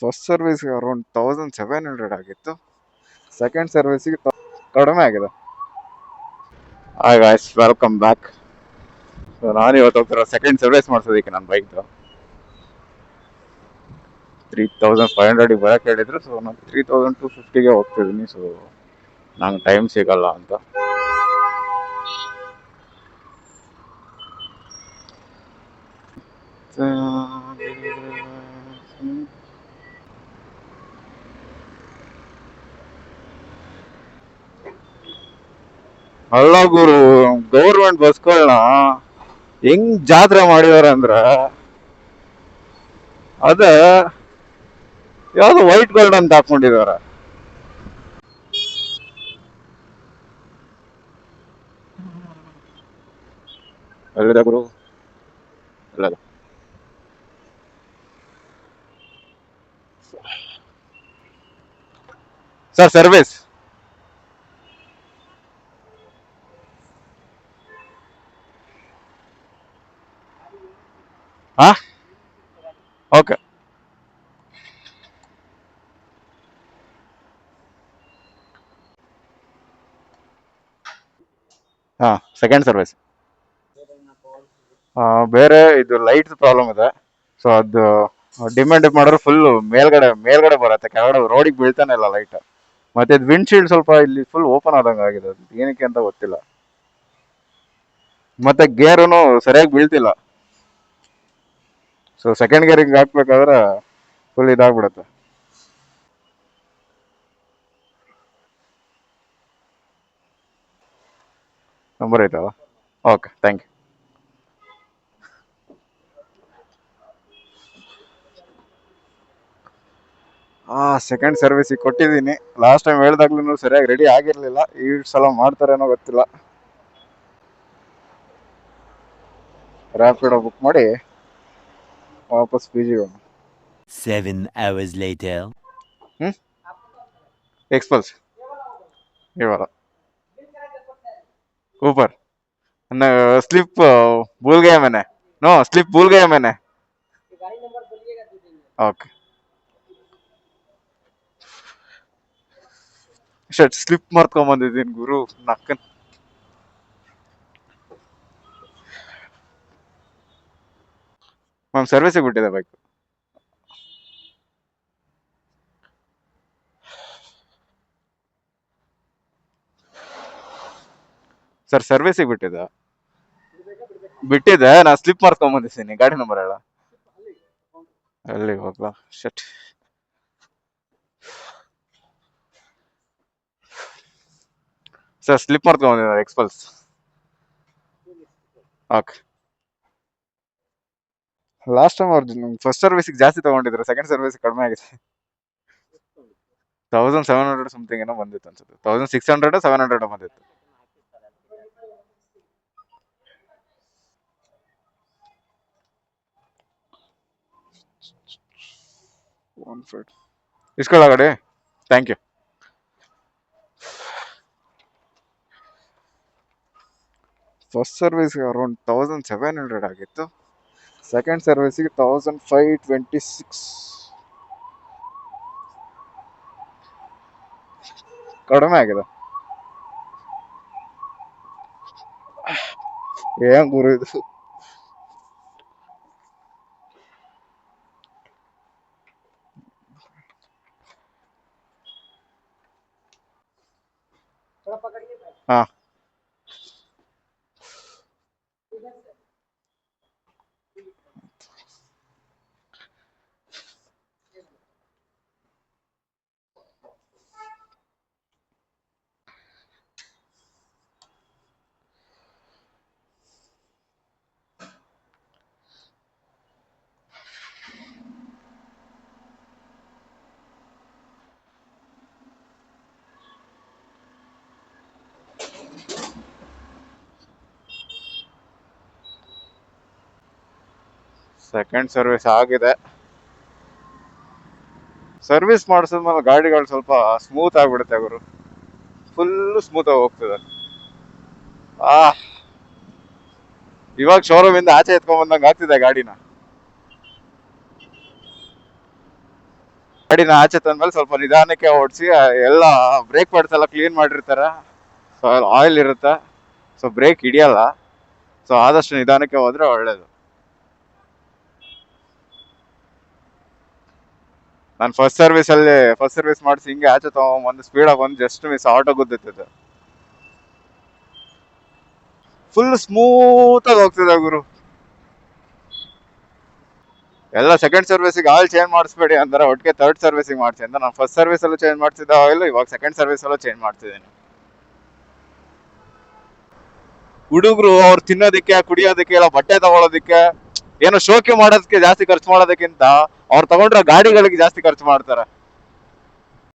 First ಸರ್ವಿಸ್ಗೆ around 1700 ಆಗಿತ್ತು. Second ಸರ್ವಿಸ್ಗೆ ಕಡಿಮೆ ಆಗಿದೆ. Hi guys, welcome back. ನಾನು ಇವತ್ತು ಹೋಗ್ತಿರೋ ಸೆಕೆಂಡ್ ಸರ್ವಿಸ್ ಮಾಡಿಸೋದಕ್ಕೆ ನನ್ನ ಬೈಕ್ದು 3500 ಬರೋಕ್ಕೆ ಹೇಳಿದ್ರು. ಸೊ ನಾನು 3250ಗೆ ಹೋಗ್ತಿದ್ದೀನಿ. ಸೊ ನಂಗೆ ಟೈಮ್ ಸಿಗಲ್ಲ ಅಂತ. ಅಲ್ಲ ಗುರು, ಗೌರ್ಮೆಂಟ್ ಬಸ್ಗಳನ್ನ ಹೆಂಗ್ ಜಾತ್ರೆ ಮಾಡಿದಾರೆ ಅಂದ್ರ ಅದ ಯಾವ್ದೋ ವೈಟ್ ಗೋಲ್ಡ್ ಅಂತ ಹಾಕೊಂಡಿದಾರ. ಅಲ್ಲಿದೆ ಗುರು, ಅಲ್ಲ ಸರ್ ಸರ್ವಿಸ್. ಹಾ, ಓಕೆ. ಹಾ, ಸೆಕೆಂಡ್ ಸರ್ವಿಸ್. ಬೇರೆ ಇದು ಲೈಟ್ ಪ್ರಾಬ್ಲಮ್ ಇದೆ. ಸೊ ಅದು ಡಿಮ್ಯಾಂಡ್ ಮಾಡಿದ್ರೆ ಫುಲ್ ಮೇಲ್ಗಡೆ ಬರುತ್ತೆ, ಕೆಳಗಡೆ ರೋಡಿಗೆ ಬೀಳ್ತಾನೆ ಇಲ್ಲ ಲೈಟ್. ಮತ್ತೆ ವಿಂಡ್ ಶೀಲ್ಡ್ ಸ್ವಲ್ಪ ಇಲ್ಲಿ ಫುಲ್ ಓಪನ್ ಆದಂಗೆ ಆಗಿದೆ, ಅದು ಏನಕ್ಕೆ ಅಂತ ಗೊತ್ತಿಲ್ಲ. ಮತ್ತೆ ಗೇರುನು ಸರಿಯಾಗಿ ಬೀಳ್ತಿಲ್ಲ. ಸೊ ಸೆಕೆಂಡ್ ಗೇರಿಗೆ ಹಾಕ್ಬೇಕಾದ್ರೆ ಫುಲ್ ಇದಾಗ್ಬಿಡುತ್ತೆ. ನಂಬರ್ ಐತಲ್ಲ, ಓಕೆ, ಥ್ಯಾಂಕ್ ಯು. ಸೆಕೆಂಡ್ ಸರ್ವಿಸಿಗೆ ಕೊಟ್ಟಿದ್ದೀನಿ. ಲಾಸ್ಟ್ ಟೈಮ್ ಹೇಳ್ದಾಗ್ಲೂ ಸರಿಯಾಗಿ ರೆಡಿ ಆಗಿರಲಿಲ್ಲ. ಈ ಸಲ ಮಾಡ್ತಾರೇನೋ ಗೊತ್ತಿಲ್ಲ. ರ್ಯಾಪಿಡೋ ಬುಕ್ ಮಾಡಿ ವಾಪಸ್ ಪಿ ಜಿ ಹೋಗೋಣ. 7 hours later. एक्सपल्स ये वाला ऊपर स्लिप भूल गया मैंने. नो, स्लिप भूल गया मैंने. ओके, ಶಟ್ ಸ್ಲಿಪ್ ಮಾಡ್ಕೊಂಬಂದಿದ್ದೀನಿ ಗುರು, ನಕ್ಕನ್. ಮ್ಯಾಮ್ ಸರ್ವಿಸಿಗೆ ಬಿಟ್ಟಿದೆ ಬೈಕ್. ಸರ್ ಸರ್ವಿಸಿಗೆ ಬಿಟ್ಟಿದೆ. ನಾ ಸ್ಲಿಪ್ ಮಾಡ್ಕೊಂಬಂದಿದ್ದೀನಿ. ಗಾಡಿ ನಂಬರ್ ಹೇಳ. ಅಲ್ಲಿ ಹೋಗ್ಲಾ, ಶಟ್. ಸರ್ ಸ್ಲಿಪ್ ಮಾಡ್ಕೊಂಬಂದಿದ್ದಾರೆ, ಎಕ್ಸ್ಪಲ್ಸ್. ಓಕೆ. ಲಾಸ್ಟ್ ಟೈಮ್ ಅವ್ರು ಫಸ್ಟ್ ಸರ್ವಿಸಿಗೆ ಜಾಸ್ತಿ ತಗೊಂಡಿದ್ರು, ಸೆಕೆಂಡ್ ಸರ್ವಿಸ್ ಕಡಿಮೆ ಆಗಿದೆ. 1700 ಸಮಥಿಂಗ್ ಏನೋ ಬಂದಿತ್ತು ಅನ್ಸುತ್ತೆ. 1600 700 ಬಂದಿತ್ತು. ಇಸ್ಕೊಳ್ಳ ಗಾಡಿ, ಥ್ಯಾಂಕ್ ಯು. ಫಸ್ಟ್ ಸರ್ವಿಸ್ಗೆ ಅರೌಂಡ್ 1700 ಆಗಿತ್ತು. ಸೆಕೆಂಡ್ ಸರ್ವಿಸ್ಗೆ 1526 ಕಡಿಮೆ ಆಗಿದೆ. ಏನ್ ಗುರು ಇದು? ಹಾ, ಸೆಕೆಂಡ್ ಸರ್ವಿಸ್ ಆಗಿದೆ. ಸರ್ವಿಸ್ ಮಾಡಿಸಿದ್ಮೇಲೆ ಗಾಡಿಗಳು ಸ್ವಲ್ಪ ಸ್ಮೂತ್ ಆಗಿಬಿಡುತ್ತೆ ಗುರು, ಫುಲ್ ಸ್ಮೂತ್ ಆಗಿ ಹೋಗ್ತದೆ. ಇವಾಗ ಶೋರೂಮ್ ಇಂದ ಆಚೆ ಎತ್ಕೊಂಡ್ ಬಂದಂಗೆ ಆಗ್ತಿದೆ ಗಾಡಿನ. ಗಾಡಿನ ಆಚೆ ತಂದ್ಮೇಲೆ ಸ್ವಲ್ಪ ನಿಧಾನಕ್ಕೆ ಓಡಿಸಿ ಎಲ್ಲ ಬ್ರೇಕ್ ಪ್ಯಾಡ್ಸ್ ಎಲ್ಲ ಕ್ಲೀನ್ ಮಾಡಿರ್ತಾರೆ. ಸೊ ಆಯಿಲ್ ಇರುತ್ತೆ, ಸೊ ಬ್ರೇಕ್ ಹಿಡಿಯಲ್ಲ. ಸೊ ಆದಷ್ಟು ನಿಧಾನಕ್ಕೆ ಹೋದ್ರೆ ಒಳ್ಳೇದು. ನಾನು ಫಸ್ಟ್ ಸರ್ವಿಸ್ ಮಾಡಿಸಿ ಹಿಂಗೆ ಆಚೆ ತಗೊಂಬಂದು ಸ್ಪೀಡಾಗಿ ಬಂದು ಜಸ್ಟ್ ಮಿಸ್ ಆಟೋ ಗುದ್ದಿತ್ತಿದ್ದೆ. ಫುಲ್ ಸ್ಮೂತ್ ಆಗಿ ಹೋಗ್ತಿದೆ ಗುರು. ಎಲ್ಲ ಸೆಕೆಂಡ್ ಸರ್ವಿಸಿಗೆ ಆಯಿಲ್ ಚೇಂಜ್ ಮಾಡಿಸ್ಬೇಡಿ ಅಂದ್ರೆ ಒಟ್ಟಿಗೆ ಥರ್ಡ್ ಸರ್ವಿಸಿಗೆ ಮಾಡಿಸಿ ಅಂತ ನಾನು ಫಸ್ಟ್ ಸರ್ವಿಸ್ ಅಲ್ಲೂ ಚೇಂಜ್ ಮಾಡ್ತಿದ್ದೆ ಆಯಿಲ್, ಇವಾಗ ಸೆಕೆಂಡ್ ಸರ್ವಿಸ್ ಅಲ್ಲೂ ಚೇಂಜ್ ಮಾಡ್ತಿದ್ದೀನಿ. ಹುಡುಗರು ಅವ್ರು ತಿನ್ನೋದಕ್ಕೆ, ಕುಡಿಯೋದಕ್ಕೆ, ಇಲ್ಲ ಬಟ್ಟೆ ತಗೊಳೋದಕ್ಕೆ, ಏನೋ ಶೋಕಿ ಮಾಡೋದಕ್ಕೆ ಜಾಸ್ತಿ ಖರ್ಚು ಮಾಡೋದಕ್ಕಿಂತ ಅವ್ರು ತಗೊಂಡ್ರೆ ಗಾಡಿಗಳಿಗೆ ಜಾಸ್ತಿ ಖರ್ಚು ಮಾಡ್ತಾರೆ.